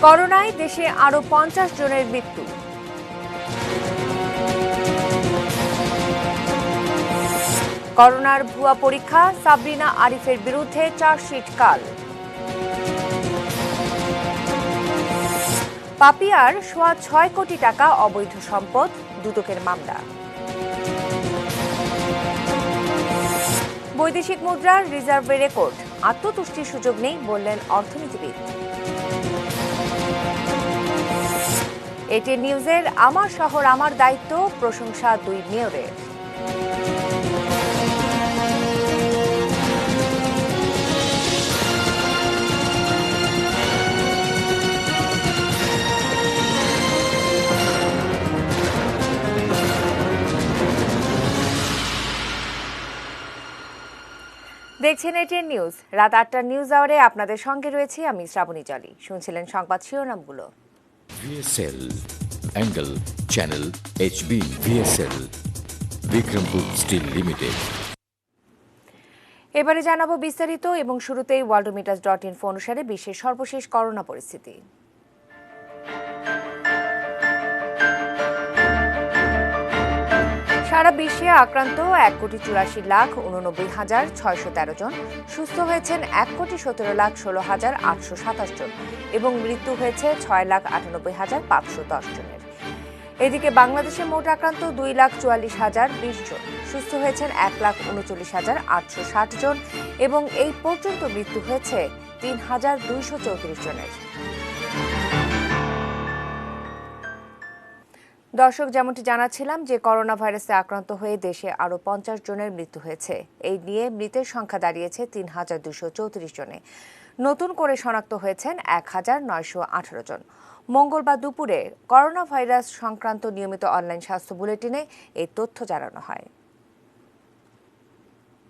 করোনায় দেশে আরো 50 জনের মৃত্যু। করোনার ভুয়া পরীক্ষা, সাবরিনা আরিফের বিরুদ্ধে চার্জশিট কাল। পাপিয়ার সোয়া 6 কোটি টাকা অবৈধ সম্পদ, দুদকের মামলা। বৈদেশিক মুদ্রার রিজার্ভে রেকর্ড, আত্মতুষ্টির সুযোগ নেই বললেন অর্থনীতিবিদ। এটিএন নিউজের আমার শহর আমার দায়িত্ব, প্রশংসা 2 মেয়রের। দেখছেন এটিএন নিউজ। রাত 8টার নিউজ আওয়ারে আপনাদের সঙ্গে রয়েছি আমি শ্রাবণী জলি। শুনছিলেন সংবাদ শিরোনামগুলো। VSL angle channel HB VSL Bikrampur steel limited. এবারে জানাবো বিস্তারিত এবং শুরুতেই worldometers.info অনুসারে বিশ্বের সর্বশেষ করোনা পরিস্থিতি। সারা বিশ্বে আক্রান্ত 1,84,89,613 জন, সুস্থ হয়েছেন 1,17,16,827 জন এবং মৃত্যু হয়েছে 6,98,510 জনের। এদিকে বাংলাদেশে মোট আক্রান্ত 2,44,020 জন, সুস্থ হয়েছেন 1,39,860 জন এবং এই পর্যন্ত মৃত্যু হয়েছে 3,234 জনের। দর্শক, যেমনটি জানাচ্ছিলাম যে করোনা ভাইরাসে আক্রান্ত হয়ে দেশে আরও 50 জনের মৃত্যু হয়েছে। এই নিয়ে মৃতের সংখ্যা দাঁড়িয়েছে 3,234 জনে। নতুন করে শনাক্ত হয়েছেন 1,918 জন। মঙ্গলবার দুপুরে করোনা ভাইরাস সংক্রান্ত নিয়মিত অনলাইন স্বাস্থ্য বুলেটিনে এই তথ্য জানানো হয়।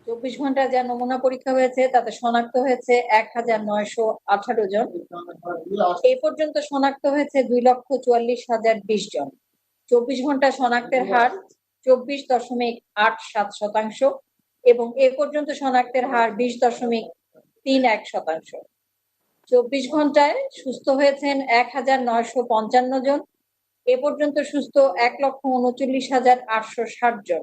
24 ঘন্টা যা নমুনা পরীক্ষা হয়েছে তাতে শনাক্ত হয়েছে 1,918 জন। এই পর্যন্ত শনাক্ত হয়েছে 2,44,020 জন। 24 ঘন্টা শনাক্তের হার 24.87% এবং এ পর্যন্ত শনাক্তের হার 20.31%। 24 ঘন্টায় সুস্থ হয়েছেন 1,955 জন। এ পর্যন্ত সুস্থ 1,39,860 জন।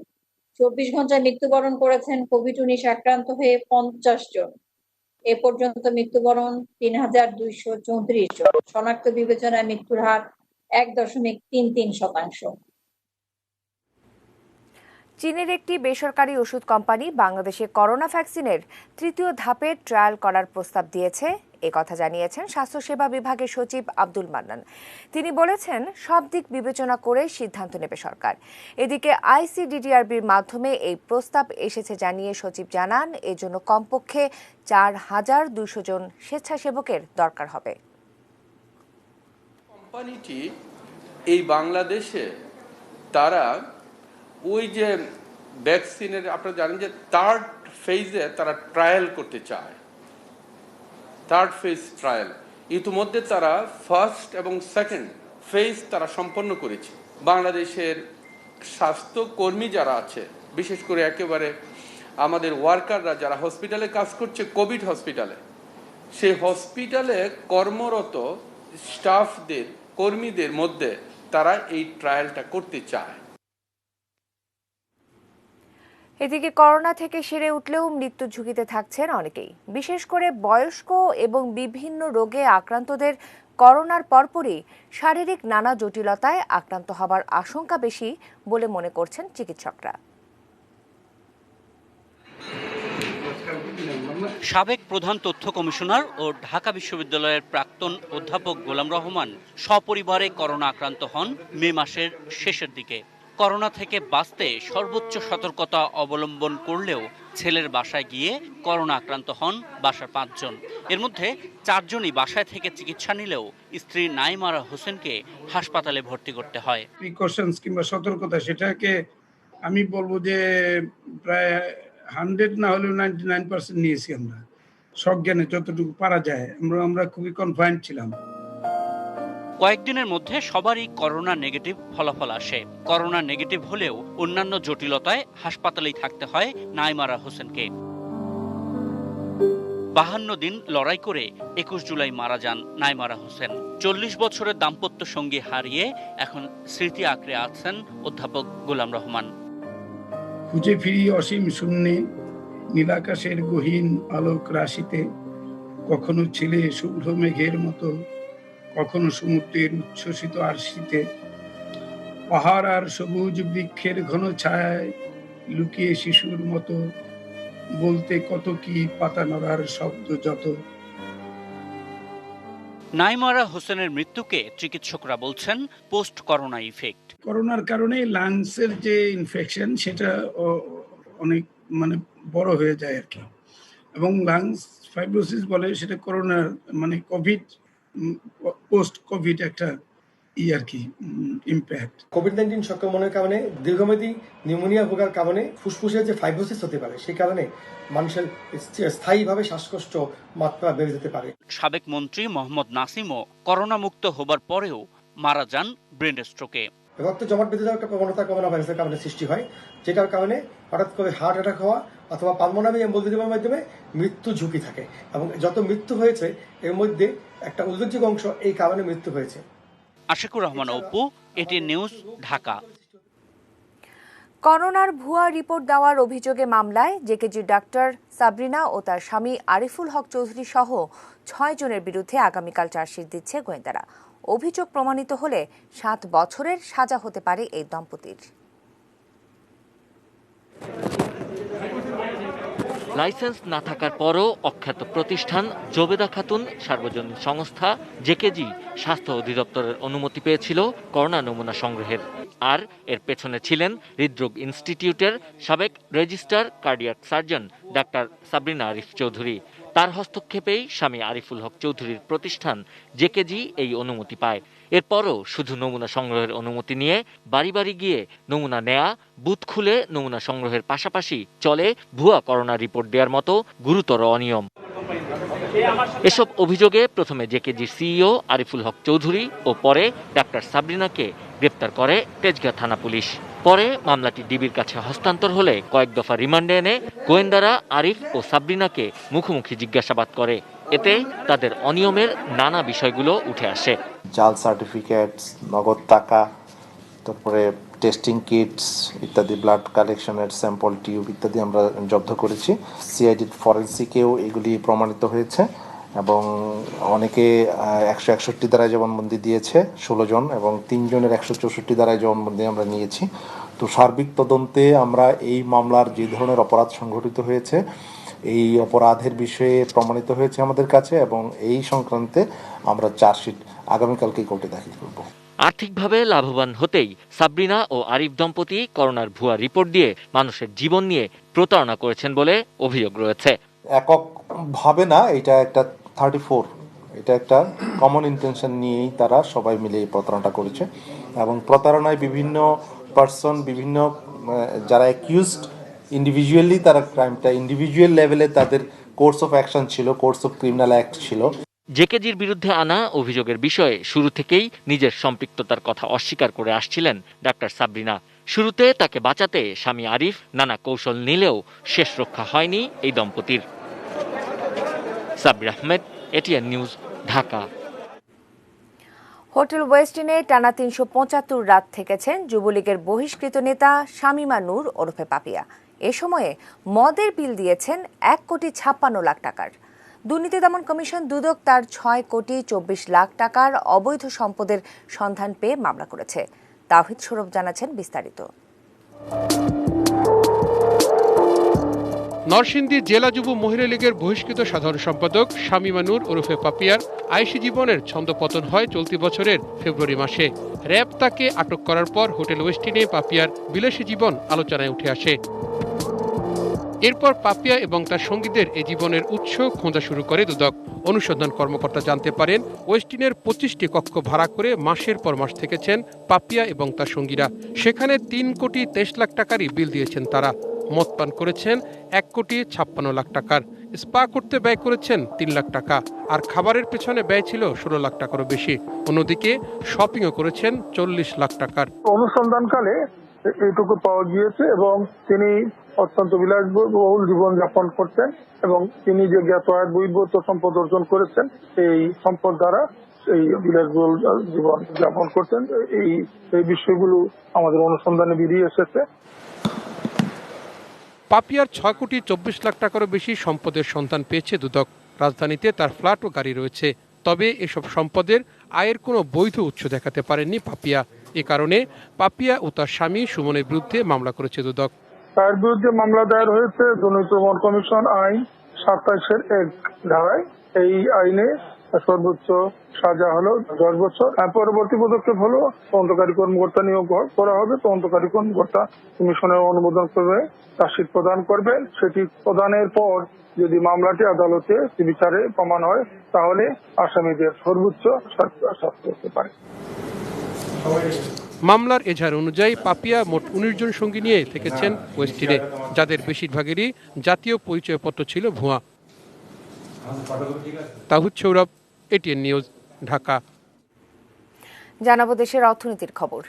24 ঘন্টায় মৃত্যুবরণ করেছেন কোভিড-19 আক্রান্ত হয়ে 50 জন। এ পর্যন্ত মৃত্যুবরণ 3,234 জন। শনাক্ত বিবেচনায় মৃত্যুর হার 1.33%। চীনের একটি বেসরকারি ওষুধ কোম্পানি বাংলাদেশে করোনা ভ্যাকসিনের 3য় ধাপের ট্রায়াল করার প্রস্তাব দিয়েছে, একথা জানিয়েছেন স্বাস্থ্যসেবা বিভাগের সচিব আব্দুল মান্নান। তিনি বলেছেন, সব দিক বিবেচনা করে সিদ্ধান্ত নেবে সরকার। এদিকে আইসিডিডিআরবির মাধ্যমে এই প্রস্তাব এসেছে জানিয়ে সচিব জানান, এজন্য কমপক্ষে 4,200 জন স্বেচ্ছাসেবকের দরকার হবে। কোম্পানিটি এই বাংলাদেশে তারা ওই যে ভ্যাকসিনের, আপনারা জানেন যে 3rd ফেজে তারা ট্রায়াল করতে চায়। 3rd ফেজ ট্রায়াল ইতিমধ্যে তারা 1st এবং 2nd ফেজ তারা সম্পন্ন করেছে। বাংলাদেশের স্বাস্থ্যকর্মী যারা আছে, বিশেষ করে একেবারে আমাদের ওয়ার্কাররা যারা হসপিটালে কাজ করছে, কোভিড হসপিটালে, সেই হসপিটালে কর্মরত স্টাফদের, কর্মীদের মধ্যে তারা এই ট্রায়ালটা করতে চায়। এদিকে করোনা থেকে সেরে উঠলেও মৃত্যুর ঝুঁকিতে থাকছেন অনেকেই। বিশেষ করে বয়স্ক এবং বিভিন্ন রোগে আক্রান্তদের করোনার পরপরই শারীরিক নানা জটিলতায় আক্রান্ত হবার আশঙ্কা বেশি বলে মনে করছেন চিকিৎসকরা। সাবেক প্রধান তথ্য কমিশনার ও ঢাকা বিশ্ববিদ্যালয়ের প্রাক্তন অধ্যাপক গোলাম রহমান সপরিবারে করোনা আক্রান্ত হন মে মাসের শেষের দিকে। করোনা থেকে বাঁচতে সর্বোচ্চ সতর্কতা অবলম্বন করলেও ছেলের বাসায় গিয়ে করোনা আক্রান্ত হন বাসার 5 জন। এর মধ্যে 4 জনই বাসায় থেকে চিকিৎসা নিলেও স্ত্রী নাইমারা হোসেনকে হাসপাতালে ভর্তি করতে হয়। প্রিকশনস কিংবা সতর্কতা, সেটাকে আমি বলবো যে প্রায় 100 না হলেও 99% নিয়েছি আমরা, সজ্ঞানে যতটুকু পারা যায়। আমরা খুবই কনফাইন্ড ছিলাম। কয়েকদিনের মধ্যে সবারই করোনা নেগেটিভ ফলাফল আসে। করোনা নেগেটিভ হলেও অন্যান্য জটিলতায় হাসপাতালেই থাকতে হয় নাইমারা হোসেনকে। 52 দিন লড়াই করে 21 জুলাই মারা যান নাইমারা হোসেন। 40 বছরের দাম্পত্য সঙ্গী হারিয়ে এখন স্মৃতি আঁকড়ে আছেন অধ্যাপক গোলাম রহমান। খুঁজে ফিরি অসীম শূন্যে, নীলাকাশের গহীন আলোক রাশিতে, কখনো ছিলে শুভ্র মেঘের মতো, কখনো সমুদ্রের উচ্ছ্বসিত আরশিতে। পাহাড় আর সবুজ বৃক্ষের ঘন ছায়ায় লুকিয়ে শিশুর মতো, বলতে কত কি পাতা নড়ার শব্দ যত। নাইমারা হোসেনের মৃত্যুকে চিকিৎসকরা বলছেন পোস্ট করোনা ইফেক্ট। করোনার কারণে লাংসের যে ইনফেকশন সেটা অনেক বড় হয়ে যায় আর কি, এবং লাংস ফাইব্রোসিস বলে সেটা করোনার কোভিড পোস্ট কোভিড একটা আর কি ইম্প্যাক্ট। কোভিড-19 সংক্রমণের কারণে দীর্ঘমেয়াদী নিউমোনিয়া ভোগার কারণে ফুসফুসের যে ফাইব্রোসিস হতে পারে, সেই কারণে মানুষের স্থায়ীভাবে শ্বাসকষ্ট মাত্রা বেড়ে যেতে পারে। সাবেক মন্ত্রী মোহাম্মদ নাসিমও করোনা মুক্ত হবার পরেও মারা যান ব্রেন স্ট্রোকে। রক্ত জমাট বেঁধে যাওয়ার একটা প্রবণতা করোনা ভাইরাসের কারণে সৃষ্টি হয়, যেটার কারণে হঠাৎ করে হার্ট অ্যাটাক হওয়া অথবা পালমোনারি এম্বোলিজমের মাধ্যমে মৃত্যু ঝুঁকি থাকে। এবং যত মৃত্যু হয়েছে এর মধ্যে একটা উল্লেখযোগ্য অংশ এই কারণে মৃত্যু হয়েছে। Ashikur Rahman Apu, ATN news, Dhaka. করোনার ভুয়া রিপোর্ট দেওয়ার অভিযোগে মামলায় জেকেজি ডাক্তার সাবরিনা ও তার স্বামী আরিফুল হক চৌধুরী সহ 6 জনের বিরুদ্ধে আগামীকাল চার্জশিট দিচ্ছে গোয়েন্দারা। অভিযোগ প্রমাণিত হলে 7 বছরের সাজা হতে পারে এই দম্পতির। লাইসেন্স না থাকার পরও অখ্যাত প্রতিষ্ঠান জোবেদা খাতুন সার্বজনীন সংস্থা জেকেজি স্বাস্থ্য অধিদপ্তরের অনুমতি পেয়েছিল করোনা নমুনা সংগ্রহের। আর এর পেছনে ছিলেন হৃদরোগ ইনস্টিটিউটের সাবেক registrar cardiac surgeon doctor Sabrina Arif Chowdhury. তার হস্তক্ষেপেই স্বামী আরিফুল হক চৌধুরীর প্রতিষ্ঠান জেকেজি এই অনুমতি পায়। এরপরও শুধু নমুনা সংগ্রহের অনুমতি নিয়ে বাড়ি বাড়ি গিয়ে নমুনা নেয়া, বুথ খুলে নমুনা সংগ্রহের পাশাপাশি চলে ভুয়া করোনা রিপোর্ট দেওয়ার মতো গুরুতর অনিয়ম। এসব অভিযোগে প্রথমে জেকেজির সিইও আরিফুল হক চৌধুরী ও পরে ডাক্তার সাবরিনাকে গ্রেপ্তার করে তেজগাঁ থানা পুলিশ। পরে মামলাটি ডিবির কাছে হস্তান্তর হলে কয়েক দফা রিমান্ডে এনে গোয়েন্দারা আরিফ ও সাবরিনাকে মুখোমুখি জিজ্ঞাসাবাদ করে। এতে তাদের অনিয়মের নানা বিষয়গুলো উঠে আসে। জাল সার্টিফিকেটস, নগদ টাকা, তারপরে টেস্টিং কিটস ইত্যাদি, ব্লাড কালেকশনের স্যাম্পল টিউব ইত্যাদি আমরা জব্দ করেছি। সিআইডি ফরেন্সিকেও এগুলি প্রমাণিত হয়েছে এবং অনেকে 161 ধারায় জবানবন্দি দিয়েছে 16 জন, এবং 3 জনের 164 ধারায় জবানবন্দি আমরা নিয়েছি। তো সার্বিক তদন্তে আমরা এই মামলার যে ধরনের অপরাধ সংঘটিত হয়েছে এই অপরাধের বিষয়ে প্রমাণিত হয়েছে আমাদের কাছে, এবং এই সংক্রান্তে আমরা চার্জশিট আগামীকালকে কোর্টে দাখিল করব। আর্থিকভাবে লাভবান হতেই সাবরিনা ও আরিফ দম্পতি করোনার ভুয়া রিপোর্ট দিয়ে মানুষের জীবন নিয়ে প্রতারণা করেছেন বলে অভিযোগ রয়েছে। এককভাবে না, এটা একটা 34, এটা একটা কমন ইন্টেনশন নিয়েই তারা সবাই মিলে এই প্রতারণাটা করেছে। এবং প্রতারণায় বিভিন্ন পার্সন, বিভিন্ন যারা অ্যাকিউজড ইন্ডিভিজুয়ালি তারা ক্রাইমটা ইন্ডিভিজুয়াল লেভেলে তাদের কোর্স অফ অ্যাকশন ছিল, কোর্স অফ ক্রিমিনাল অ্যাক্ট ছিল। জেকেজির বিরুদ্ধে আনা অভিযোগের বিষয়ে শুরু থেকেই নিজের সম্পৃক্ততার কথা অস্বীকার করে আসছিলেন ডাক্তার সাবরিনা। শুরুতে তাকে বাঁচাতে স্বামী আরিফ নানা কৌশল নিলেও শেষ রক্ষা হয়নি এই দম্পতির। Sabbir Ahmed, ATN news, Dhaka. Hotel ওয়েস্টিনে টানা 375 রাত থেকেছেন যুবলীগের বহিষ্কৃত নেতা শামীমা নূর ওরফে পাপিয়া। এ সময়ে মদের বিল দিয়েছেন 1,56,00,000 টাকার। দুর্নীতি দমন কমিশন দুদক তার 6,24,00,000 টাকার অবৈধ সম্পদের সন্ধান পেয়ে মামলা করেছে। তাওহিদ সৌরভ জানাচ্ছেন বিস্তারিত। নরসিংদী জেলা যুব মহিলা লীগের বহিষ্কৃত সাধারণ সম্পাদক শামীমা নূর ওরফে পাপিয়ার আইসি জীবনের ছন্দপতন হয় চলতি বছরের ফেব্রুয়ারি মাসে। র্যাব তাকে আটক করার পর হোটেল ওয়েস্টিনে পাপিয়ার বিলাসী জীবন আলোচনায় উঠে আসে। এরপর পাপিয়া এবং তার সঙ্গীদের এই জীবনের উৎস খোঁজা শুরু করে দুদক। অনুসন্ধান কর্মকর্তা জানতে পারেন ওয়েস্টিনের 25টি কক্ষ ভাড়া করে মাসের পর মাস থেকেছেন পাপিয়া এবং তার সঙ্গীরা। সেখানে 3,23,00,000 টাকারই বিল দিয়েছেন তারা। মদ পান করেছেন 1,56,00,000 টাকার। স্পা করতে ব্যয় করেছেন 3 লাখ টাকা, আর খাবারের পেছনে ব্যয় ছিল 16 লাখ টাকারও বেশি। অন্যদিকে শপিংও করেছেন 40 লাখ টাকার। অনুসন্ধানকালে এইটুকু পাওয়া গিয়েছে এবং তিনি অত্যন্ত বিলাসবহুল জীবন যাপন করতেন এবং তিনি যে জ্ঞাত আয় বহির্ভূত সম্পদ অর্জন করেছেন এই সম্পদ দ্বারা এই বিলাসবহুল জীবন যাপন করতেন। এই বিষয়গুলো আমাদের অনুসন্ধানে বেরিয়ে এসেছে। পাপিয়ার 6 কোটি 24 লাখ টাকারও বেশি সম্পদের সন্ধান পেয়েছে দুদক। রাজধানীতে তার ফ্ল্যাট ও গাড়ি রয়েছে, তবে এসব সম্পদের আয়ের কোনো বৈধ উৎস দেখাতে পারেননি পাপিয়া। এ কারণে পাপিয়া ও তার স্বামী সুমনের বিরুদ্ধে মামলা করেছে দুদক। তার বিরুদ্ধে মামলা দায়ের হয়েছে দুর্নীতি দমন কমিশন আইন 27-1 ধারায়। এই আইনে সর্বোচ্চ সাজা হলো 10 বছর। পরবর্তী পদক্ষেপ হলো তদন্তকারী কর্মকর্তা নিয়োগ করা হবে। তদন্তকারী কর্মকর্তা কমিশনের অনুমোদন করবে, চার্জশিট প্রদান করবেন। সেটি প্রদানের পর যদি মামলাটি আদালতে বিচারে প্রমাণ হয় তাহলে আসামিদের সর্বোচ্চ শাস্তি হতে পারে। মামলার এজাহার অনুযায়ী পাপিয়া মোট 19 জন সঙ্গী নিয়ে থেকেছেন ওয়েস্টিনে, যাদের বেশিরভাগেরই জাতীয় পরিচয়পত্র ছিল ভুয়া। Towhid Sourav, ATN news, Dhaka. জানাবো দেশের অর্থনীতির খবর।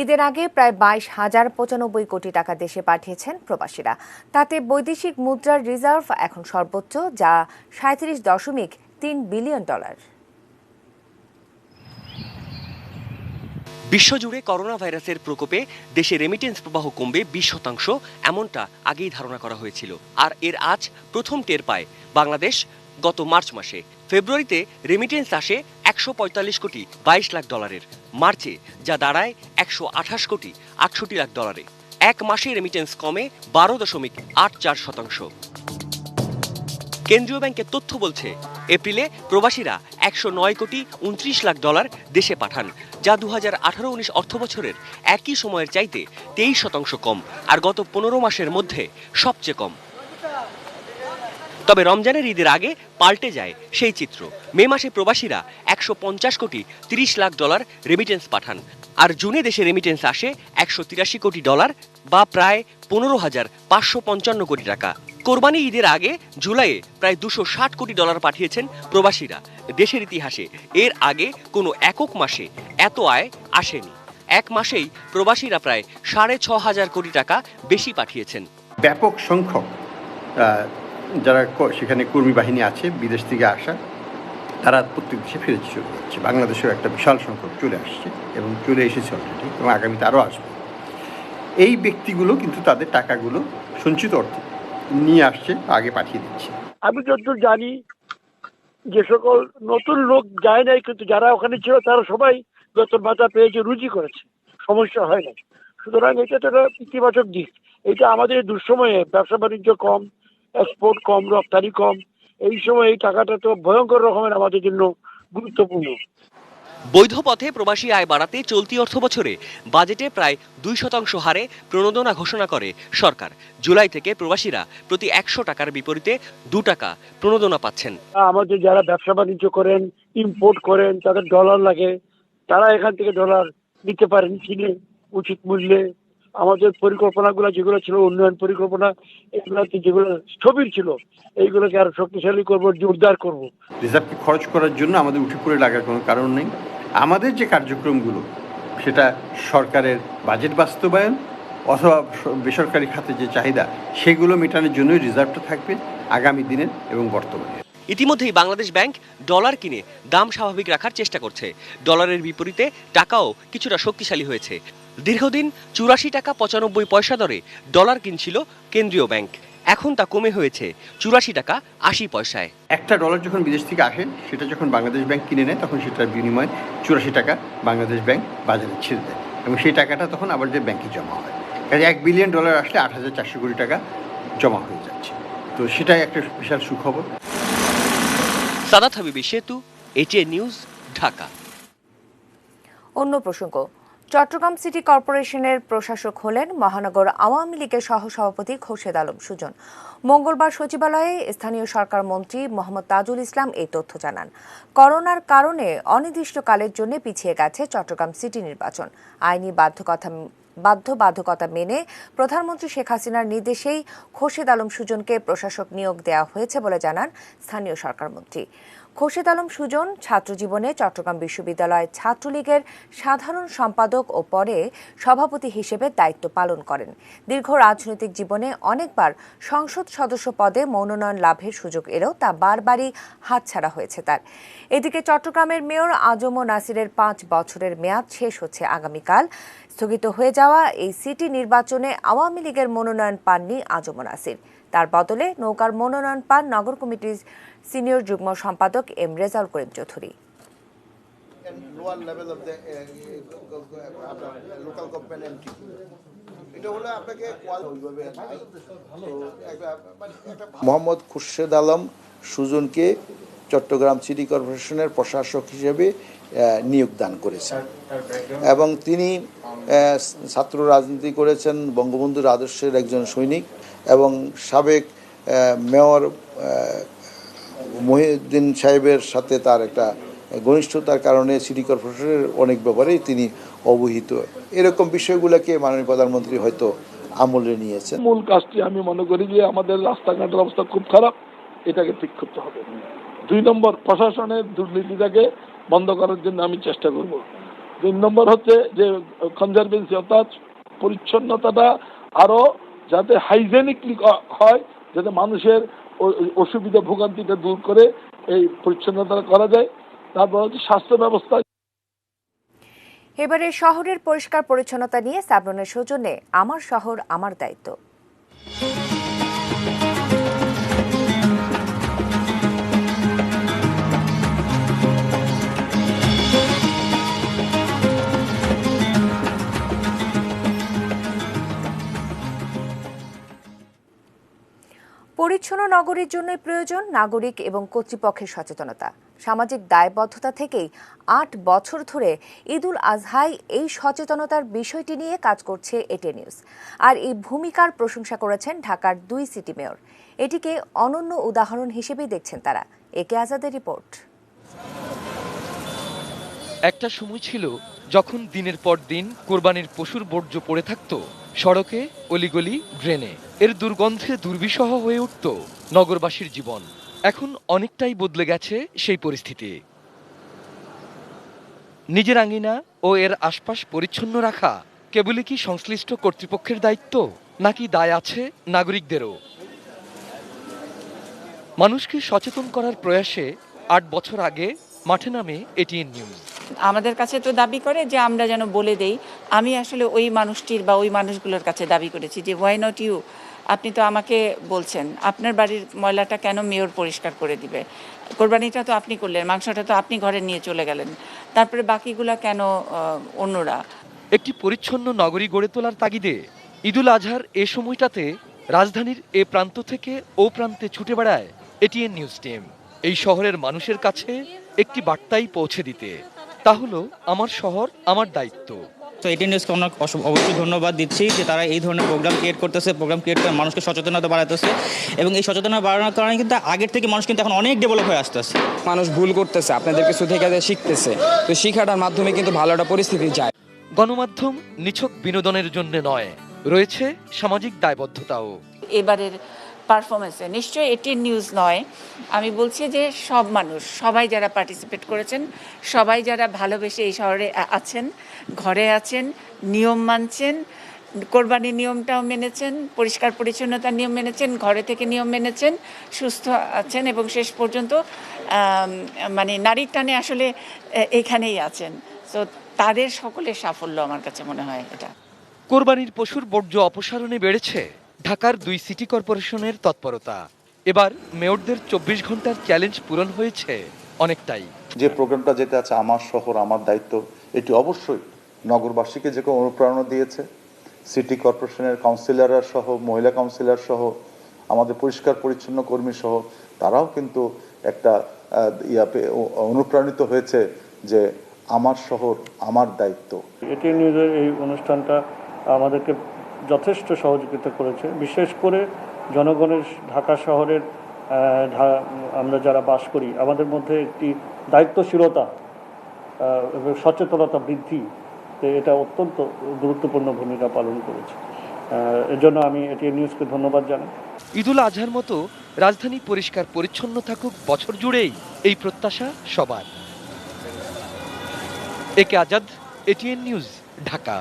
ঈদের আগে প্রায় 22,095 কোটি টাকা দেশে পাঠিয়েছেন প্রবাসীরা। তাতে বৈদেশিক মুদ্রার রিজার্ভ এখন সর্বোচ্চ, যা $37.3 বিলিয়ন। বিশ্বজুড়ে করোনা ভাইরাসের প্রকোপে দেশে রেমিটেন্স প্রবাহ কমবে 20%, এমনটা আগেই ধারণা করা হয়েছিল। আর এর আজ প্রথম টের পায় বাংলাদেশ। গত মার্চ মাসে ফেব্রুয়ারিতে রেমিটেন্স আসে $145 কোটি 22 লাখ ডলারের, মার্চে যা দাঁড়ায় $128 কোটি 68 লাখ ডলারে। এক মাসে রেমিটেন্স কমে 12.84%। কেন্দ্রীয় ব্যাংকের তথ্য বলছে এপ্রিলে প্রবাসীরা 109 কোটি 29 লাখ ডলার দেশে পাঠান, যা 2018-19 অর্থবছরের একই সময়ের চাইতে 23% কম, আর গত 15 মাসের মধ্যে সবচেয়ে কম। তবে রমজানের ঈদের আগে পাল্টে যায় সেই চিত্র। মে মাসে প্রবাসীরা 150 কোটি 30 লাখ ডলার রেমিটেন্স পাঠান, আর জুনে দেশে রেমিটেন্স আসে 183 কোটি ডলার বা প্রায় 15,555 কোটি টাকা। কোরবানি ঈদের আগে জুলাইয়ে প্রায় 260 কোটি ডলার পাঠিয়েছেন প্রবাসীরা। দেশের ইতিহাসে এর আগে কোনো একক মাসে এত আয় আসেনি। এক মাসেই প্রবাসীরা প্রায় 6,500 কোটি টাকা বেশি পাঠিয়েছেন। ব্যাপক সংখ্যক যারা সেখানে কর্মী বাহিনী আছে বিদেশ থেকে আসা, তারা প্রত্যেক দেশে ফিরে চলে যাচ্ছে। বাংলাদেশের একটা বিশাল সংখ্যক চলে আসছে এবং চলে এসেছে অলরেডি, এবং আগামীতে আরও আসবে। এই ব্যক্তিগুলো কিন্তু তাদের টাকাগুলো সঞ্চিত অর্থ নিয়ে আসছে, আগে পাঠিয়ে দিচ্ছে। আমি যতদূর জানি যে সকল নতুন লোক যায় নাই, কিন্তু যারা ওখানে ছিল তারা সবাই বেতন ভাতা পেয়েছে, রুজি করেছে, সমস্যা হয় না। সুতরাং এটা তো একটা ইতিবাচক দিক। এটা আমাদের দুঃসময়ে ব্যবসা বাণিজ্য কম, এক্সপোর্ট কম, রপ্তানি কম, এই সময় এই টাকাটা তো ভয়ঙ্কর রকমের আমাদের জন্য গুরুত্বপূর্ণ। বৈধ পথে প্রবাসী আয় বাড়াতে চলতি অর্থবছরে বাজেটে প্রায় 2% হারে প্রণোদনা ঘোষণা করে সরকার। জুলাই থেকে প্রবাসীরা প্রতি 100 টাকার বিপরীতে 2 টাকা প্রণোদনা পাচ্ছেন। আমাদের যারা ব্যবসা বাণিজ্য করেন, ইম্পোর্ট করেন, তাদের ডলার লাগে, তারা এখান থেকে ডলার নিতে পারেন কিনে উচিত মূল্যে। আমাদের পরিকল্পনাগুলো যেগুলো ছিল, উন্নয়ন পরিকল্পনা, এগুলোতে যেগুলো স্থবির ছিল, এইগুলোকে আরো শক্তিশালী করবো, জোরদার করব। রিজার্ভকে খরচ করার জন্য আমাদের উঠে পড়ে লাগার কোনো কারণ নেই। আমাদের যে কার্যক্রমগুলো, সেটা সরকারের বাজেট বাস্তবায়ন অথবা বেসরকারি খাতে যে চাহিদা, সেগুলো মেটানোর জন্যই রিজার্ভটা থাকবে আগামী দিনের এবং বর্তমানে। ইতিমধ্যেই বাংলাদেশ ব্যাংক ডলার কিনে দাম স্বাভাবিক রাখার চেষ্টা করছে। ডলারের বিপরীতে টাকাও কিছুটা শক্তিশালী হয়েছে। দীর্ঘদিন 84 টাকা 95 পয়সা দরে ডলার কিনছিল কেন্দ্রীয় ব্যাংক, এখন তা কমে হয়েছে 84 টাকা 80 পয়সায়। একটা ডলার যখন বিদেশ থেকে আসে, সেটা যখন বাংলাদেশ ব্যাংক কিনে নেয়, তখন সেটার বিনিময়ে 84 টাকা বাংলাদেশ ব্যাংক বাজারে ছেড়ে দেয়, এবং সেই টাকাটা তখন আবার যে ব্যাংকে জমা হয়। কাজে $1 বিলিয়ন আসলে 8,400 কোটি টাকা জমা হয়ে যাচ্ছে। তো সেটাই একটা বিশাল সুখবর। সাদাত হাবিবি সেতু, এটিএন নিউজ, ঢাকা। অন্য প্রসঙ্গ, চট্টগ্রাম সিটি কর্পোরেশনের প্রশাসক হলেন মহানগর আওয়ামী লীগের সহসভাপতি খোরশেদ আলম সুজন। মঙ্গলবার সচিবালয়ে স্থানীয় সরকার মন্ত্রী মোহাম্মদ তাজুল ইসলাম এই তথ্য জানান। করোনার কারণে অনির্দিষ্টকালের জন্য পিছিয়ে গেছে চট্টগ্রাম সিটি নির্বাচন। আইনি বাধ্যবাধকতা মেনে প্রধানমন্ত্রী শেখ হাসিনার নির্দেশেই খোরশেদ আলম সুজনকে প্রশাসক নিয়োগ দেওয়া হয়েছে বলে জানান স্থানীয় সরকার মন্ত্রী। খোরশেদ আলম সুজন ছাত্রজীবনে চট্টগ্রাম বিশ্ববিদ্যালয় ছাত্রলীগের সাধারণ সম্পাদক ও পরে সভাপতি হিসেবে দায়িত্ব পালন করেন। দীর্ঘ রাজনৈতিক জীবনে অনেকবার সংসদ সদস্য পদে মনোনয়ন লাভের সুযোগ এলেও তা বারবারই হাতছাড়া হয়েছে তার। এদিকে চট্টগ্রামের মেয়র আজম নাসিরের 5 বছরের মেয়াদ শেষ হচ্ছে আগামীকাল। স্থগিত হয়ে যাওয়া এই সিটি নির্বাচনে আওয়ামী লীগের মনোনয়ন পাননি আজম নাসির। তার বদলে নৌকার মনোনয়ন পান নগর কমিটির সিনিয়র যুগ্ম সম্পাদক এম রেজাউল করিম চৌধুরী। মোহাম্মদ খুরশেদ আলম সুজনকে চট্টগ্রাম সিটি কর্পোরেশনের প্রশাসক হিসেবে নিয়োগ দান করেছেন এবং তিনি ছাত্র রাজনীতি করেছেন, বঙ্গবন্ধুর আদর্শের একজন সৈনিক এবং সাবেক মেয়র মহিউদ্দিন সাহেবের সাথে তার একটা ঘনিষ্ঠতার কারণে সিটি কর্পোরেশনের অনেক ব্যাপারেই তিনি অবহিত। এরকম বিষয়গুলোকে মাননীয় প্রধানমন্ত্রী হয়তো আমলে নিয়েছেন। মূল কাজটি আমি মনে করি যে আমাদের রাস্তাঘাটের অবস্থা খুব খারাপ, এটাকে ঠিক করতে হবে। 2 নম্বর, প্রশাসনের দুর্নীতিটাকে বন্ধ করার জন্য আমি চেষ্টা করব। 3 নম্বর হচ্ছে যে কনজারভেন্সি, অর্থাৎ পরিচ্ছন্নতাটা আরো যাতে হাইজেনিকলি হয়, যাতে মানুষের অসুবিধা ভোগান্তিটা দূর করে এই পরিচ্ছন্নতা করা যায়। তারপর হচ্ছে স্বাস্থ্য ব্যবস্থা। এবারে শহরের পরিষ্কার পরিচ্ছন্নতা নিয়ে সাবরনের সৌজন্যে আমার শহর আমার দায়িত্ব। পরিচ্ছন্ন নগরীর জন্য প্রয়োজন নাগরিক এবং কর্তৃপক্ষের সচেতনতা। সামাজিক দায়বদ্ধতা থেকেই 8 বছর ধরে ঈদুল আজহায় এই সচেতনতার বিষয়টি নিয়ে কাজ করছে এটিএন নিউজ। আর এই ভূমিকার প্রশংসা করেছেন ঢাকার 2 সিটি মেয়র। এটিকে অনন্য উদাহরণ হিসেবেই দেখছেন তারা। একে আজাদের রিপোর্ট। একটা সময় ছিল যখন দিনের পর দিন কোরবানির পশুর বর্জ্য পড়ে থাকত সড়কে, অলিগলি, ড্রেনে। এর দুর্গন্ধে দুর্বিষহ হয়ে উঠত নগরবাসীর জীবন। এখন অনেকটাই বদলে গেছে সেই পরিস্থিতি। নিজের আঙিনা ও এর আশপাশ পরিচ্ছন্ন রাখা কেবলই কি সংশ্লিষ্ট কর্তৃপক্ষের দায়িত্ব, নাকি দায় আছে নাগরিকদেরও? মানুষকে সচেতন করার প্রয়াসে 8 বছর আগে মাঠে নামে এটিএন নিউজ। আমাদের কাছে তো দাবি করে যে আমরা যেন বলে দেই। আমি আসলে ওই মানুষটির বা ওই মানুষগুলোর কাছে দাবি করেছি যে ওয়াই নট ইউ, আপনি তো আমাকে বলছেন আপনার বাড়ির ময়লাটা কেন মেয়র পরিষ্কার করে দিবে, কোরবানিটা তো আপনি করলেন, মাংসটা তো আপনি ঘরে নিয়ে চলে গেলেন, তারপরে বাকিগুলা কেন অন্যরা। একটি পরিচ্ছন্ন নগরী গড়ে তোলার তাগিদে ঈদুল আজহার এ সময়টাতে রাজধানীর এ প্রান্ত থেকে ও প্রান্তে ছুটে বেড়ায় এটিএন নিউজ টিম। এই শহরের মানুষের কাছে একটি বার্তাই পৌঁছে দিতে, তা হলো আমার শহর আমার দায়িত্ব। তো এটিএন নিউজকে আমরা অবশ্যই ধন্যবাদ দিচ্ছি যে তারা এই ধরনের প্রোগ্রাম ক্রিয়েট করতেছে, প্রোগ্রাম ক্রিয়েট করে মানুষকে সচেতনতা বাড়াতেছে। এবং এই সচেতনতা বাড়ানোর কারণে কিন্তু আগের থেকে মানুষ কিন্তু এখন অনেক ডেভেলপ হয়ে আসতেছে। মানুষ ভুল করতেছে, আপনাদের কিছু থেকে শিখতেছে, তো শিক্ষাটার মাধ্যমে কিন্তু ভালো একটা পরিস্থিতি যায়। গণমাধ্যম নিছক বিনোদনের জন্য নয়, রয়েছে সামাজিক দায়বদ্ধতাও। এবারের পারফরমেন্সে নিশ্চয়ই এটিএন নিউজ নয়, আমি বলছি যে সব মানুষ, সবাই যারা পার্টিসিপেট করেছেন, সবাই যারা ভালোবেসে এই শহরে আছেন, ঘরে আছেন, নিয়ম মানছেন, কোরবানির নিয়মটাও মেনেছেন, পরিষ্কার পরিচ্ছন্নতার নিয়ম মেনেছেন, ঘরে থেকে নিয়ম মেনেছেন, সুস্থ আছেন এবং শেষ পর্যন্ত মানে নারীর টানে আসলে এখানেই আছেন। তো তাদের সকলের সাফল্য আমার কাছে মনে হয় এটা। কোরবানির পশুর বর্জ্য অপসারণে বেড়েছে ঢাকার 2 সিটি কর্পোরেশনের তৎপরতা। এবার মেয়রদের 24 ঘন্টার চ্যালেঞ্জ পূরণ হয়েছে অনেকটাই। যে প্রোগ্রামটা যেটা আছে আমার শহর আমার দায়িত্ব, এটি অবশ্যই নগরবাসীকে যে অনুপ্রেরণা দিয়েছে। সিটি কর্পোরেশনের কাউন্সিলররা সহ, মহিলা কাউন্সিলর সহ, আমাদের পরিষ্কার পরিচ্ছন্ন কর্মী সহ তারাও কিন্তু একটা অনুপ্রাণিত হয়েছে যে আমার শহর আমার দায়িত্ব। এটিএন নিউজের এই অনুষ্ঠানটা আমাদেরকে যথেষ্ট সহযোগিতা করেছে, বিশেষ করে জনগণের, ঢাকা শহরের আমরা যারা বাস করি আমাদের মধ্যে একটি দায়িত্বশীলতা এবং সচেতনতা বৃদ্ধি, এটা অত্যন্ত গুরুত্বপূর্ণ ভূমিকা পালন করেছে। এর জন্য আমি এটিএন নিউজকে ধন্যবাদ জানাই। ঈদুল আজহার মতো রাজধানী পরিষ্কার পরিচ্ছন্ন থাকুক বছর জুড়েই এই প্রত্যাশা সবার। একে আজাদ, এটিএন নিউজ, ঢাকা।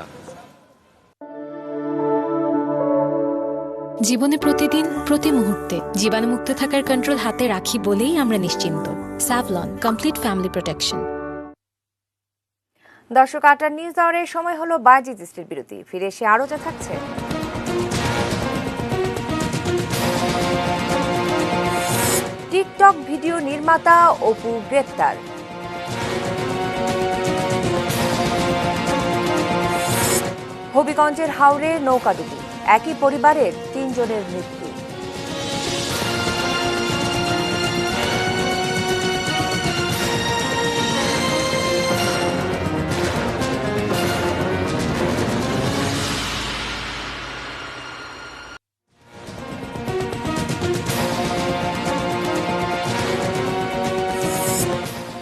জীবনে প্রতিদিন প্রতি মুহূর্তে জীবাণুমুক্ত থাকার কন্ট্রোল হাতে রাখি বলেই আমরা নিশ্চিন্ত। Savlon complete family protection. দর্শক, ৮টার নিউজ আওয়ারের সময় হলো বাজিত স্টিল বিরতি। ফিরে এসে আরো যা থাকছে। টিকটক ভিডিও নির্মাতা অপু গ্রেপ্তার। হবিগঞ্জের হাওরে নৌকাডুবি, একই পরিবারের ৩ জনের মৃত্যু।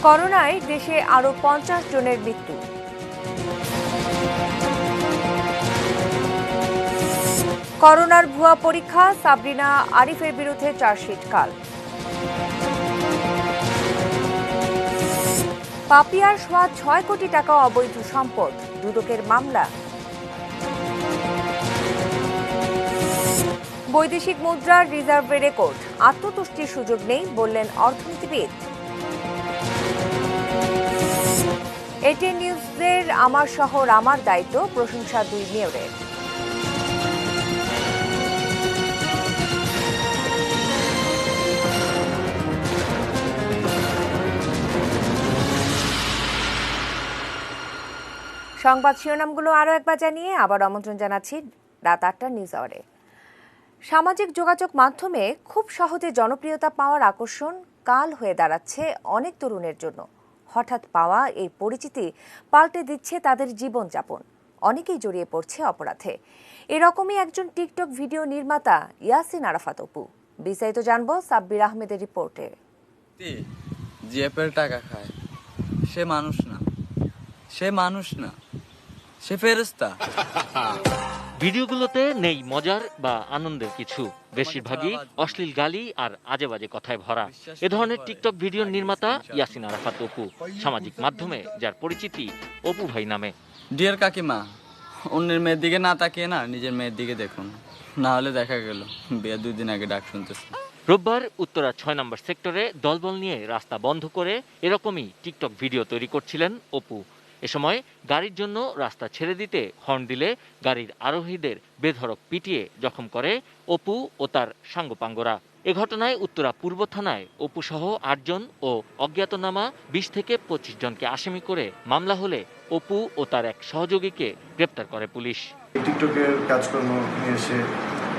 করোনায় দেশে আরো ৫০ জনের মৃত্যু। করোনার ভুয়া পরীক্ষা, সাবরিনা আরিফের বিরুদ্ধে চার্জশিট কাল। পাপিয়ার সোয়া ৬ কোটি টাকা অবৈধ সম্পদ, দুদকের মামলা। বৈদেশিক মুদ্রার রিজার্ভে রেকর্ড, আত্মতুষ্টির সুযোগ নেই বললেন অর্থনীতিবিদ। এটিএন নিউজের আমার শহর আমার দায়িত্ব, প্রশংসা ২ মেয়রের। সংবাদ শিরোনামগুলো আরও একবার জানিয়ে আবার আমন্ত্রণ জানাচ্ছি রাত ৮টার নিউজ আওয়ারে। সামাজিক যোগাযোগ মাধ্যমে খুব সহজে জনপ্রিয়তা পাওয়ার আকর্ষণ কাল হয়ে দাঁড়াচ্ছে অনেক তরুণের জন্য। হঠাৎ পাওয়া এই পরিচিতি পাল্টে দিচ্ছে তাদের জীবনযাপন। অনেকেই জড়িয়ে পড়ছে অপরাধে। এরকমই একজন টিকটক ভিডিও নির্মাতা ইয়াসিন আরাফাত অপু। বিস্তারিত জানবো সাব্বির আহমেদের রিপোর্টে। জিএপের টাকা খায়, সে মানুষ না, সে মানুষ না, সে ফেরেশতা। ভিডিওগুলোতে নেই মজার বা আনন্দের কিছু, বেশিরভাগই অশ্লীল গালি আর আজে বাজে কথায় ভরা। এ ধরনের টিকটক ভিডিওর নির্মাতা ইয়াসিন আরাফাত অপু, সামাজিক মাধ্যমে যার পরিচিতি অপু ভাই নামে। ডিয়ার কাকিমা, অন্যের মেয়ের দিকে না তাকিয়ে না নিজের মেয়ের দিকে দেখুন, না হলে দেখা গেল বিয়ে 2 দিন আগে ডাক শুনতেছে। রোববার উত্তরা ৬ নম্বর সেক্টরে দলবল নিয়ে রাস্তা বন্ধ করে এরকমই টিকটক ভিডিও তৈরি করছিলেন অপু। এ সময় গাড়ির জন্য রাস্তা ছেড়ে দিতে হর্ন দিলে গাড়ির আরোহীদের বেধড়ক পিটিয়ে জখম করে অপু ও তার সাঙ্গপাঙ্গরা। এ ঘটনায় উত্তরা পূর্ব থানায় অপু সহ ৮ জন ও অজ্ঞাতনামা ২০ থেকে ২৫ জনকে আসামি করে মামলা হলে অপু ও তার এক সহযোগীকে গ্রেপ্তার করে পুলিশ। টিকটকের কাজকর্ম নিয়ে সে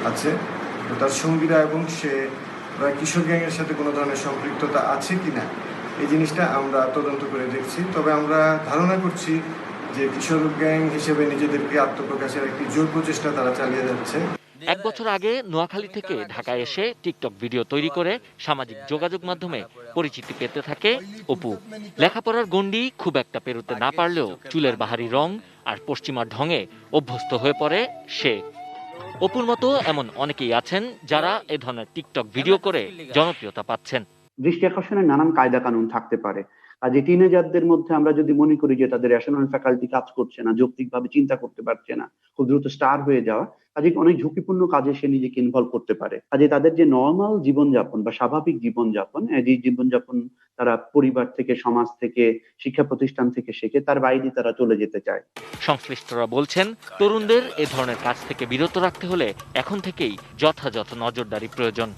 আছে, তার সঙ্গীরা এবং সে কিশোর গ্যাংয়ের সাথে কোনো ধরনের সম্পৃক্ততা আছে কিনা এই জিনিসটা আমরা তদন্ত করে দেখছি। তবে আমরা ধারণা করছি যে কিশোর গ্যাং হিসেবে নিজেদেরকে আত্মপ্রকাশের একটি জোর প্রচেষ্টা তারা চালিয়ে যাচ্ছে। ১ বছর আগে নোয়াখালী থেকে ঢাকায় এসে টিকটক ভিডিও তৈরি করে সামাজিক যোগাযোগ মাধ্যমে পরিচিতি পেতে থাকে অপু। লেখাপড়ার গণ্ডি খুব একটা পেরোতে না পারলেও চুলের বাহারি রং আর পশ্চিমা ঢঙে অভ্যস্ত হয়ে পড়ে সে। অপুর মতো এমন অনেকেই আছেন যারা এ ধরনের টিকটক ভিডিও করে জনপ্রিয়তা পাচ্ছেন। দৃষ্টি আকর্ষণের নানান কায়দা কানুন থাকতে পারে, কাজে টিনেজারদের মধ্যে আমরা যদি মনে করি যে তাদের রেশনাল ফ্যাকাল্টি কাজ করছে না, যৌক্তিকভাবে চিন্তা করতে পারছে না, খুব দ্রুত স্টার হয়ে যাওয়া, কাজে অনেক ঝুঁকিপূর্ণ কাজে সে নিজেকে ইনভলভ করতে পারে। কাজে তাদের যে নর্মাল জীবনযাপন বা স্বাভাবিক জীবনযাপন, এই জীবনযাপন তারা পরিবার থেকে, সমাজ থেকে, শিক্ষা প্রতিষ্ঠান থেকে শেখে, তার বাইরে তারা চলে যেতে চায়। সংশ্লিষ্টরা বলছেন তরুণদের এ ধরনের কাজ থেকে বিরত রাখতে হলে এখন থেকেই যথাযথ নজরদারি প্রয়োজন।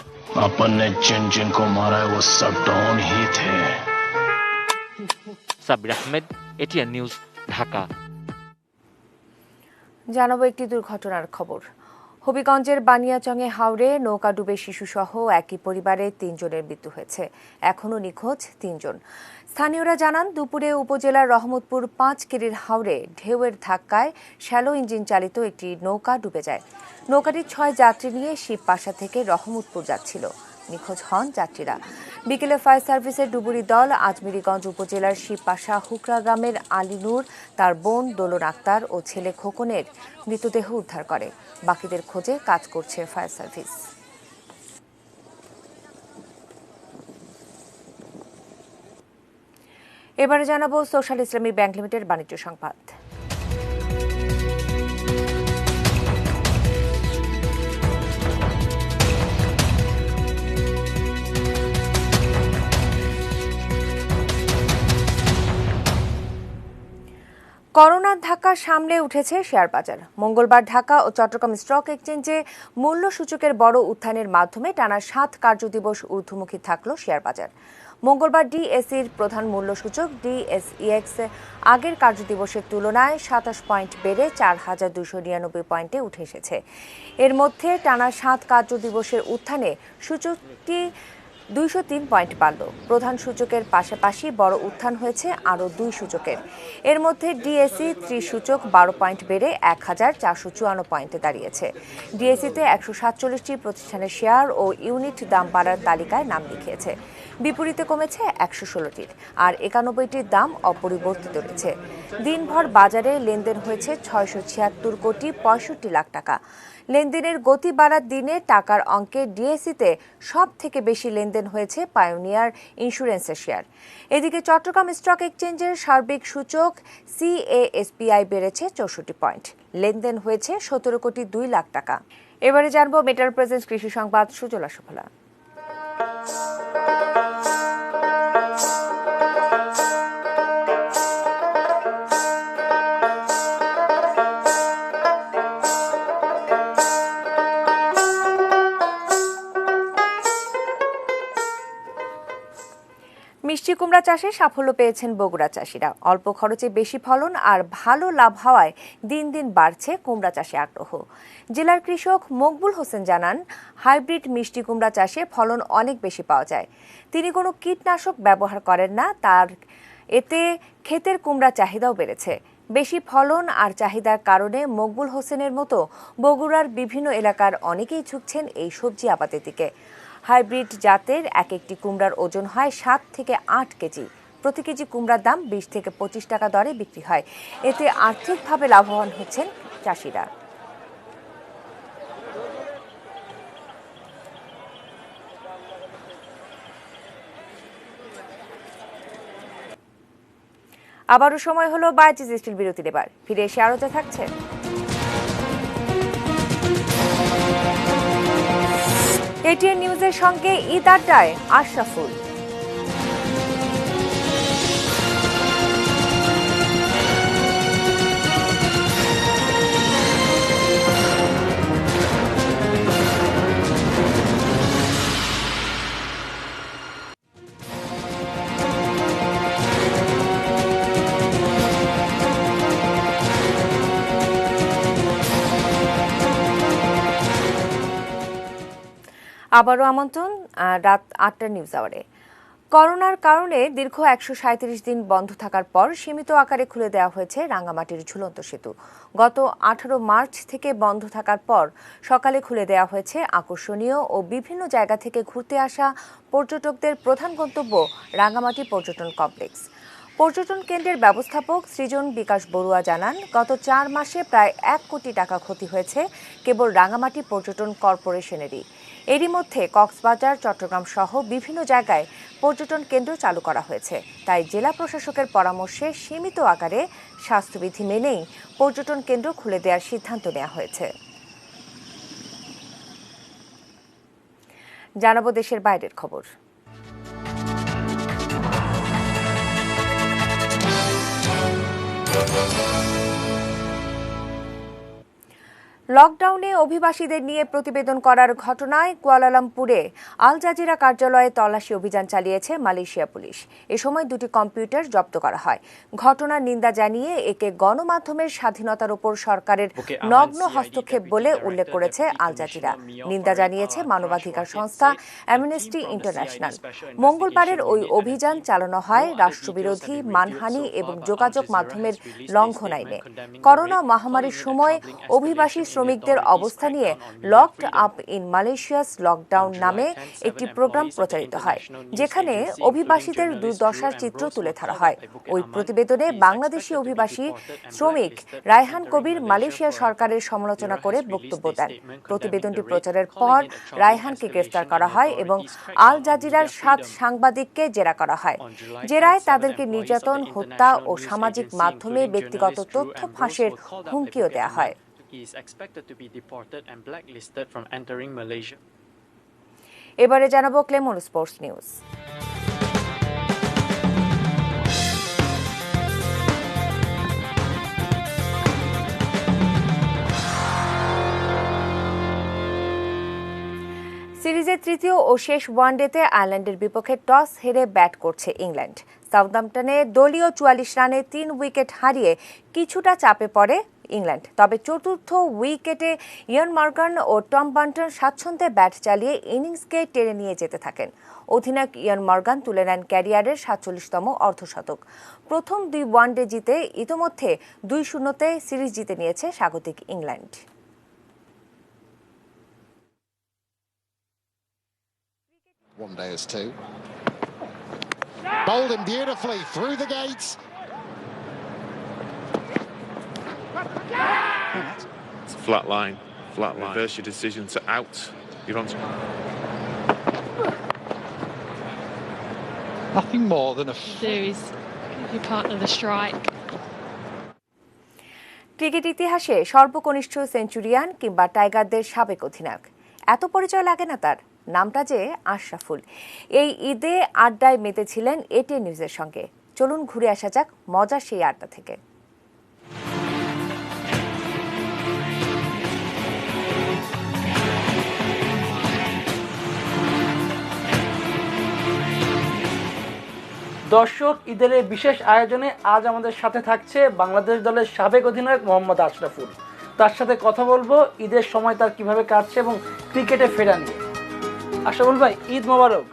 अपन ने जिन जिन को मारा है वो सब डॉन ही थे। Sabbir Ahmed, ATN news, Dhaka. জানাবো একটি দুর্ঘটনার খবর। হবিগঞ্জের বানিয়াচংয়ে হাওরে নৌকা ডুবে শিশুসহ একই পরিবারের ৩ জনের মৃত্যু হয়েছে। এখনও নিখোঁজ ৩ জন। স্থানীয়রা জানান দুপুরে উপজেলার রহমতপুর ৫ কেরির হাওরে ঢেউয়ের ধাক্কায় শ্যালো ইঞ্জিন চালিত একটি নৌকা ডুবে যায়। নৌকাটি ৬ যাত্রী নিয়ে শিবপাশা থেকে রহমতপুর যাচ্ছিল। নিখোঁজ হন যাত্রীরা। বিকেলে ফায়ার সার্ভিসের ডুবুরি দল আজমিরিগঞ্জ উপজেলার শিবপাশা হুকরা গ্রামের আলী নূর, তার বোন দোলন আক্তার ও ছেলে খোকনের মৃতদেহ উদ্ধার করে। বাকিদের খোঁজে কাজ করছে ফায়ার সার্ভিস। এবারে জানাবো সোশ্যাল ইসলামী ব্যাংক লিমিটেড বাণিজ্য সংবাদ। করোনার ধাক্কা সামলে উঠেছে শেয়ার বাজার। মঙ্গলবার ঢাকা ও চট্টগ্রাম স্টক এক্সচেঞ্জে মূল্য সূচকের বড় উত্থানের মাধ্যমে টানা 7 কার্যদিবস ঊর্ধ্বমুখী থাকল শেয়ার বাজার। মঙ্গলবার ডিএসইর প্রধান মূল্য সূচক ডিএসইএক্স আগের কার্যদিবসের তুলনায় 27 পয়েন্ট বেড়ে 4,299 পয়েন্টে উঠে এসেছে। এর মধ্যে টানা 7 কার্যদিবসের উত্থানে সূচকটি 203 পয়েন্ট বাড়ল। প্রধান সূচকের পাশাপাশি বড় উত্থান হয়েছে আরও 2 সূচকের। এর মধ্যে ডিএসই 30 সূচক 12 পয়েন্ট বেড়ে 1,454 পয়েন্টে দাঁড়িয়েছে। ডিএসইতে 147টি প্রতিষ্ঠানের শেয়ার ও ইউনিট দাম বাড়ার তালিকায় নাম লিখিয়েছে। বিপরীতে কমেছে 116টির, আর 91টির দাম অপরিবর্তিত রয়েছে। দিনভর বাজারে লেনদেন হয়েছে 676 কোটি 65 লাখ টাকা। লেনদেনের গতি বাড়ার দিনে টাকার অঙ্কে ডিএসইতে সব থেকে বেশি লেনদেন হয়েছে পায়োনিয়ার ইন্স্যুরেন্সের শেয়ার। এদিকে চট্টগ্রাম স্টক এক্সচেঞ্জের সার্বিক সূচক সিএএসপিআই বেড়েছে 64 পয়েন্ট। লেনদেন হয়েছে 17 কোটি 2 লাখ টাকা। এবারে জানবো মেটাল প্রেজেন্স কৃষি সংবাদ সুজলা সুফলা। মিষ্টি কুমড়া চাষে সাফল্য পেয়েছেন বগুড়া চাষিরা। অল্প খরচে বেশি ফলন আর ভালো লাভ হওয়ায় দিন দিন বাড়ছে কুমড়া চাষে আগ্রহ। জেলার কৃষক মকবুল হোসেন জানান, হাইব্রিড মিষ্টি কুমড়া চাষে ফলন অনেক বেশি পাওয়া যায়। তিনি কোনো কীটনাশক ব্যবহার করেন না, তার এতে ক্ষেতের কুমড়া চাহিদাও বেড়েছে। বেশি ফলন আর চাহিদার কারণে মকবুল হোসেনের মতো বগুড়ার বিভিন্ন এলাকার অনেকেই ঝুঁকছেন এই সবজি আবাদের দিকে। হাইব্রিড জাতের এক একটি কুমড়ার ওজন হয় 7 থেকে 8 কেজি। প্রতি কেজি কুমড়ার দাম 20 থেকে 25 টাকা দরে বিক্রি হয়। এতে আর্থিকভাবে লাভবান হচ্ছেন চাষিরা। আবারও সময় হলো বায়াচিজ স্টিল বিরতি নেবার। ফিরে এসে আরও যা থাকছে। এটিএন নিউজের সঙ্গে ঈদ আড্ডায় আশরাফুল। আবারও আমন্ত্রণ রাত 8টার নিউজ আওয়ারে। করোনার কারণে দীর্ঘ 137 দিন বন্ধ থাকার পর সীমিত আকারে খুলে দেওয়া হয়েছে রাঙ্গামাটির ঝুলন্ত সেতু। গত 18 মার্চ থেকে বন্ধ থাকার পর সকালে খুলে দেওয়া হয়েছে আকর্ষণীয় ও বিভিন্ন জায়গা থেকে ঘুরতে আসা পর্যটকদের প্রধান গন্তব্য রাঙ্গামাটি পর্যটন কমপ্লেক্স। পর্যটন কেন্দ্রের ব্যবস্থাপক সৃজন বিকাশ বড়ুয়া জানান, গত 4 মাসে প্রায় 1 কোটি টাকা ক্ষতি হয়েছে কেবল রাঙ্গামাটি পর্যটন কর্পোরেশনেরই। এরই মধ্যে কক্সবাজার, চট্টগ্রাম সহ বিভিন্ন জায়গায় পর্যটন কেন্দ্র চালু করা হয়েছে। তাই জেলা প্রশাসকের পরামর্শে সীমিত আকারে স্বাস্থ্যবিধি মেনেই পর্যটন কেন্দ্র খুলে দেওয়ার সিদ্ধান্ত নেওয়া হয়েছে। জানাবো দেশের বাইরের খবর। লকডাউনে অভিবাসীদের নিয়ে প্রতিবেদন করার ঘটনায় কুয়ালালামপুরে আল জাজিরা কার্যালয়ে তল্লাশি অভিযান চালিয়েছে মালয়েশিয়া পুলিশ। এ সময় 2টি কম্পিউটার জব্দ করা হয়। ঘটনার নিন্দা জানিয়ে একে গণমাধ্যমের স্বাধীনতার উপর সরকারের নগ্ন হস্তক্ষেপ বলে উল্লেখ করেছে আল জাজিরা। নিন্দা জানিয়েছে মানবাধিকার সংস্থা অ্যামনেস্টি ইন্টারন্যাশনাল। মঙ্গলবারের ওই অভিযান চালানো হয় রাষ্ট্রবিরোধী, মানহানি এবং যোগাযোগ মাধ্যমের লঙ্ঘন আইনে। করোনা মহামারীর সময় অভিবাসী শ্রমিকদের অবস্থা নিয়ে লকড আপ ইন মালয়েশিয়াস লকডাউন নামে একটি প্রোগ্রাম প্রচারিত হয়, যেখানে অভিবাসীদের দুর্দশার চিত্র তুলে ধরা হয়। ওই প্রতিবেদনে বাংলাদেশি অভিবাসী শ্রমিক রায়হান কবির মালয়েশিয়া সরকারের সমালোচনা করে বক্তব্য দেন। প্রতিবেদনটি প্রচারের পর রায়হানকে গ্রেফতার করা হয় এবং আল জাজিরার 7 সাংবাদিককে জেরা করা হয়। জেরায় তাদেরকে নির্যাতন, হত্যা ও সামাজিক মাধ্যমে ব্যক্তিগত তথ্য ফাঁসের হুমকিও দেওয়া হয়। এবারে জানাবো ক্লেমন স্পোর্টস নিউজ। সিরিজের তৃতীয় ও শেষ ওয়ানডেতে আয়ারল্যান্ডের বিপক্ষে টস হেরে ব্যাট করছে ইংল্যান্ড। সাউদাম্পটনে দলীয় 44 রানে 3 উইকেট হারিয়ে কিছুটা চাপে পড়ে ইংল্যান্ড। তবে চতুর্থ উইকেটে ইয়ান মর্গান ও টম বান্টন স্বাচ্ছন্দ্যে ব্যাট চালিয়ে ইনিংসকে টেনে নিয়ে যেতে থাকেন। অধিনায়ক ইয়ান মর্গান তুলে নেন ক্যারিয়ারের 47তম অর্ধশতক। প্রথম 2 ওয়ানডে জিতে ইতোমধ্যে 2-0-তে সিরিজ জিতে নিয়েছে স্বাগতিক England. One day as two. Bowled him beautifully through the gates. It's a flat line. Reverse your decision to out. You're on. Nothing more than a. Do is give your partner the strike. Cricket ইতিহাসে সর্বকনিষ্ঠ centurion কিংবা টাইগারদের সাবেক অধিনায়ক, এত পরিচয় লাগে না তার। নামটা যে আশরাফুল। এই ঈদে আড্ডায় মেতেছিলেন এটিএন নিউজের সঙ্গে। চলুন ঘুরে আসা যাক মজার সেই আড্ডা থেকে। দর্শক, ঈদের এই বিশেষ আয়োজনে আজ আমাদের সাথে থাকছে বাংলাদেশ দলের সাবেক অধিনায়ক মোহাম্মদ আশরাফুল। তার সাথে কথা বলবো ঈদের সময় তার কিভাবে কাটছে এবং ক্রিকেটে ফেরা নিয়ে। আশরাফুল ভাই, ঈদ মোবারক।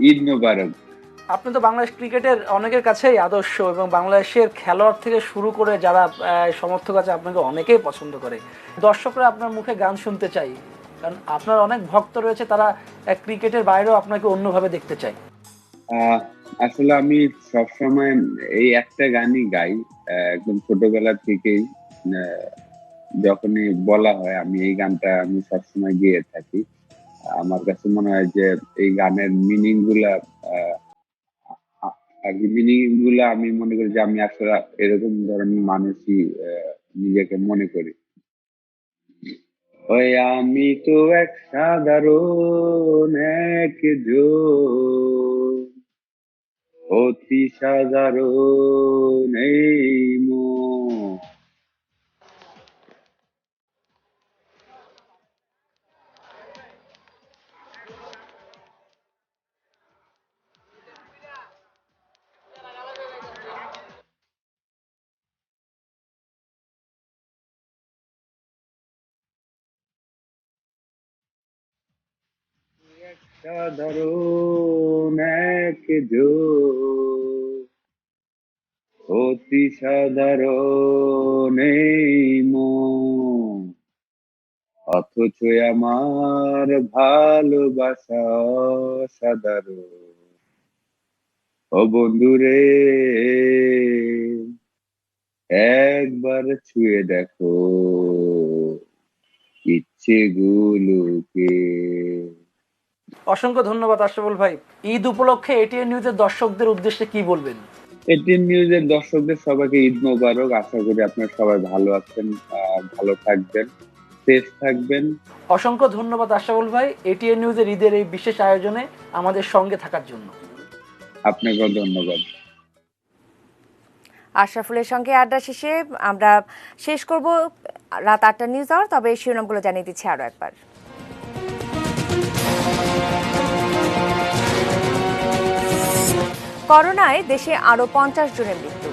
ঈদ মোবারক। আপনি তো বাংলাদেশ ক্রিকেটের অনেকের কাছেই আদর্শ এবং বাংলাদেশের খেলোয়াড় থেকে শুরু করে যারা সমর্থক আছে আপনাকে অনেকেই পছন্দ করে। দর্শকরা আপনার মুখে গান শুনতে চাই, কারণ আপনার অনেক ভক্ত রয়েছে, তারা ক্রিকেটের বাইরেও আপনাকে অন্যভাবে দেখতে চায়। আসলে আমি সবসময় এই একটা গানই গাই, একদম ছোটবেলা থেকেই যখনই বলা হয় আমি এই গানটা আমি সবসময় গেয়ে থাকি। আমার কাছে মনে হয় যে এই গানের মিনিং গুলা আমি মনে করি যে আমি আসলে এরকম ধরনের মানুষই নিজেকে মনে করি। ওই আমি তো এক সাধারণ একজন, অতি সাধারণ এই মন। সাধারণ একজন, অতি সাধারণ এই মন, অথচ আমার ভালোবাসা সাধারণ। ও বন্ধুরে একবার ছুঁয়ে দেখো ইচ্ছেগুলোকে। অসংখ্য ধন্যবাদ আশরাফুল ভাই। ঈদ উপলক্ষে এটিএন নিউজের দর্শকদের উদ্দেশ্যে কি বলবেন? এটিএন নিউজের দর্শকদের সবাইকে ঈদ মোবারক। আশা করি আপনারা সবাই ভালো আছেন, ভালো থাকবেন, সেফ থাকবেন। অসংখ্য ধন্যবাদ আশরাফুল ভাই এটিএন নিউজের ঈদের এই বিশেষ আয়োজনে আমাদের সঙ্গে থাকার জন্য। আপনাকেও ধন্যবাদ। আশরাফুলের সঙ্গে আড্ডা শেষে আমরা শেষ করব রাত 8টা নিউজ আওয়ার। তবে শিরোনামগুলো জানিয়ে দিচ্ছি আরো একবার। করোনায় দেশে আরো 50 জনের মৃত্যু।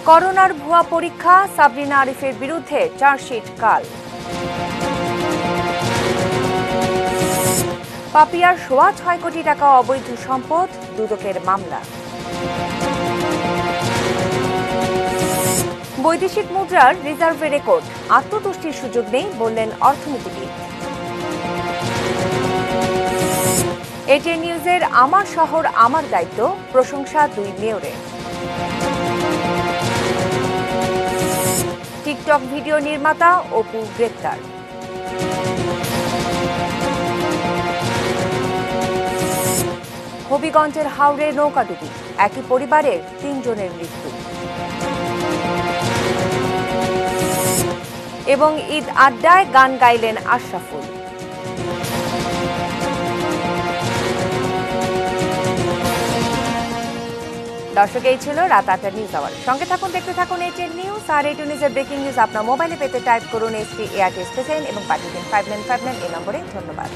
করোনার ভুয়া পরীক্ষা, সাবরিনা আরিফের বিরুদ্ধে চার্জশিট কাল। পাপিয়ার 6.25 কোটি টাকা অবৈধ সম্পদ, দুদকের মামলা। বৈদেশিক মুদ্রার রিজার্ভে রেকর্ড, আত্মতুষ্টির সুযোগ নেই বললেন অর্থনীতিবিদ। এটিএন নিউজের আমার শহর আমার দায়িত্ব, প্রশংসা 2 মেয়রের। টিকটক ভিডিও নির্মাতা অপু গ্রেপ্তার। হবিগঞ্জের হাওরে নৌকাডুবি, একই পরিবারের 3 জনের মৃত্যু। এবং ঈদ আড্ডায় গান গাইলেন আশরাফুল। দর্শক, এই ছিল রাত 8টার নিউজ আওয়ার। সঙ্গে থাকুন, দেখতে থাকুন এটিএন নিউজ। আর এটিএন নিউজের ব্রেকিং নিউজ আপনার মোবাইলে পেতে টাইপ করুন ST ART স্পেশাল এবং পাঠিয়ে দিন 5959 এই নম্বরে। ধন্যবাদ।